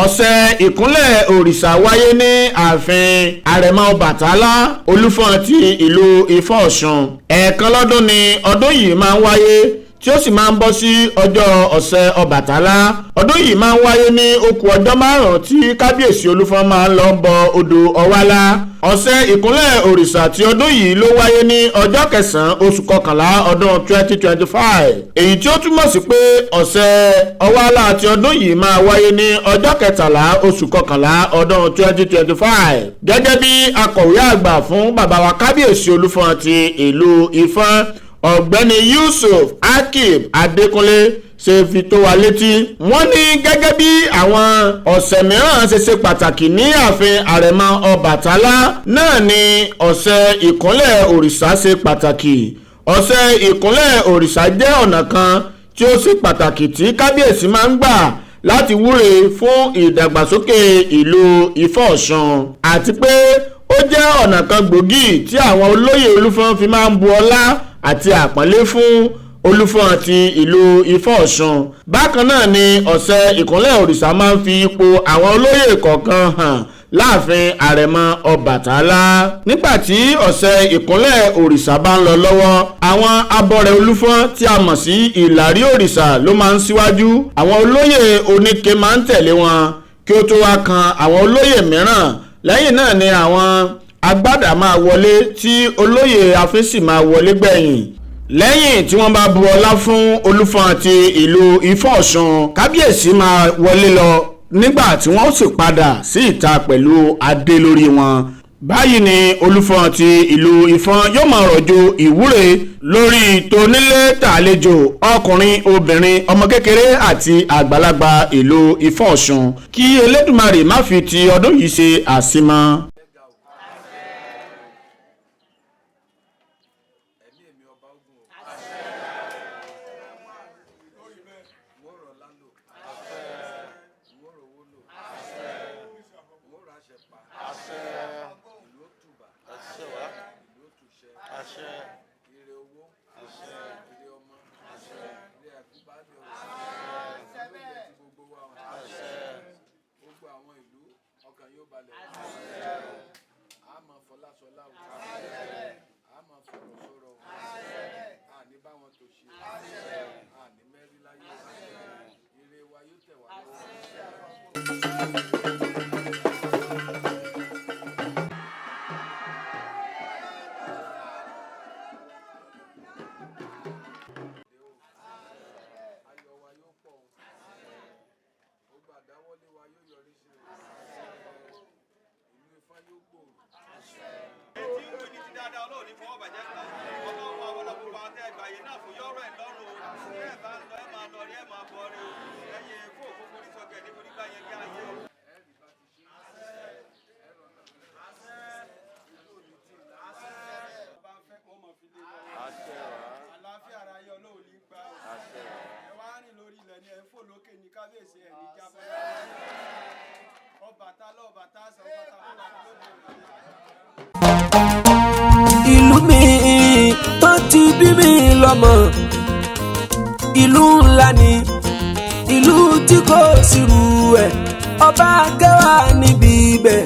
ọ̀sẹ̀ ìkúnlẹ̀ òrìṣà wáyé ní ààfin àrẹ̀mọ Ọbàtálá Olúfọ̀n ti ìlú Ifọ̀ Ọ̀ṣun. ẹ̀ẹ̀kan lọ́dún ni ọdún yìí máa ń wáyé tí ó sì máa ń bọ́ sí ọjọ́ ọ̀sẹ̀ Ọbàtálá. ọdún yìí máa ń wáyé ní okùn ọjọ́ márùn-ún tí kábíyèsí Olúfọ̀n máa ń lọ bọ odò Ọ̀wálá. ọ̀sẹ̀ ìkúnlẹ̀ òrìṣà ti ọdún yìí ló wáyé ní ọjọ́ kẹsàn-án oṣù kọkànlá ọdún 2025, èyí tí ó túmọ̀ sí pé ọ̀sẹ̀ Ọ̀wálá ti ọdún yìí máa wáyé ní ọjọ́ kẹtàlá oṣù kọkànlá ọdún 2025. gẹ́gẹ́ bí akọ̀wé àgbà fún bàbá wa kábíyèsí Olúfọ̀n ti ìlú Ifọ̀n ọ̀gbẹ́ni Yusuf Akib Adékúnlé ṣe fi tó wa létí. wọ́n ní gẹ́gẹ́ bí àwọn ọ̀sẹ̀ mìíràn ṣe pàtàkì ní ààfin àrẹ̀mọ Ọbàtálá náà ni ọ̀sẹ̀ ìkúnlẹ̀ òrìṣà ṣe pàtàkì. ọ̀sẹ̀ ìkúnlẹ̀ òrìṣà jẹ́ ọ̀nà kan tí ó ṣe pàtàkì tí kábíyèsí máa ń gbà láti wúre fún ìdàgbàsókè ìlú Ifọ̀ Ọ̀ṣun, àti pé ó jẹ́ ọ̀nà kan gbòógì tí àwọn olóyè Olúfọ̀n fi máa ń bu ọlá àti àpọ́nlé fún Olúfọ̀n ti ìlú Ifọ̀ Ọ̀ṣun. bákan náà ni ọ̀sẹ̀ ìkúnlẹ̀ òrìṣà máa ń fi ipò àwọn olóyè kọ̀ọ̀kan hàn láàfin àrẹ̀mọ Ọbàtálá. nígbà tí ọ̀sẹ̀ ìkúnlẹ̀ òrìṣà bá ń lọ lọ́wọ́, àwọn abọrẹ̀ Olúfọ̀n tí a mọ̀ sí ìlàrí òrìṣà ló máa ń síwájú. àwọn olóyè oníke máa ń tẹ̀lé wọn kí ó tó wá kan àwọn olóyè mìíràn. lẹ́yìn náà ni àwọn agbádà máa wọlé tí olóyè afín sì máa wọlé gbẹ̀yìn. lẹ́yìn tí wọ́n bá bu ọlá fún Olúfọ̀n ti ìlú Ifọ̀ Ọ̀ṣun, kábíyèsí máa wọlé lọ nígbà tí wọ́n sì padà sí ìta pẹ̀lú adé lórí wọn. báyìí ni Olúfọ̀n ti ìlú Ifọ̀n yóò máa rọ̀jò ìwúre lórí tonílé tàlejò, ọkùnrin, obìnrin, ọmọ kékeré àti àgbàlagbà ìlú Ifọ̀ Ọ̀ṣun, kí Elédùmarè má fi ti ọdún yìí ṣe àṣemọ́. ìlú mi tó ti bí mi lọ́mọ, ìlú ńlá ni, ìlú tí kò sí irú ẹ̀, ọba kẹwàá níbi ibẹ̀.